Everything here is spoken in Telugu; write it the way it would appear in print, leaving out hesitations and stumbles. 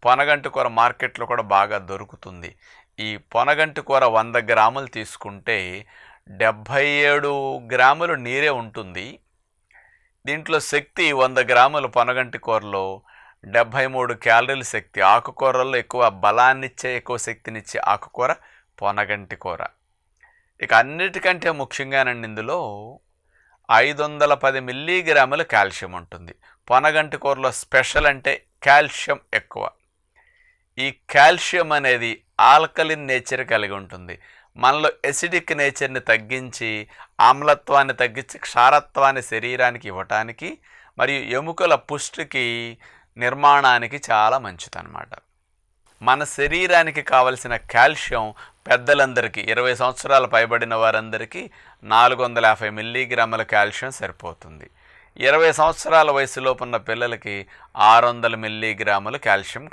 పొనగంటి కూర మార్కెట్లో కూడా బాగా దొరుకుతుంది. ఈ పొనగంటి కూర 100 గ్రాములు తీసుకుంటే 77 గ్రాములు నీరే ఉంటుంది. దీంట్లో శక్తి 100 గ్రాముల పొనగంటి కూరలో 73 క్యాలరీల శక్తి. ఆకుకూరల్లో ఎక్కువ బలాన్నిచ్చే, ఎక్కువ శక్తినిచ్చే ఆకుకూర పొనగంటి కూర. ఇక అన్నిటికంటే ముఖ్యంగానండి ఇందులో 510 మిల్లీగ్రాముల కాల్షియం ఉంటుంది. పొనగంటి కూరలో స్పెషల్ అంటే కాల్షియం ఎక్కువ. ఈ కాల్షియం అనేది ఆల్కలిన్ నేచర్ కలిగి ఉంటుంది. మనలో ఎసిడిక్ నేచర్ని తగ్గించి, ఆమ్లత్వాన్ని తగ్గించి క్షారత్వాన్ని శరీరానికి ఇవ్వటానికి మరియు ఎముకల పుష్టికి, నిర్మాణానికి చాలా మంచిదన్నమాట. మన శరీరానికి కావలసిన కాల్షియం పెద్దలందరికీ 20 సంవత్సరాలు పైబడిన వారందరికీ 450 మిల్లీగ్రాముల కాల్షియం సరిపోతుంది. 20 సంవత్సరాల వయసులోపున్న పిల్లలకి 600 మిల్లీగ్రాముల కాల్షియం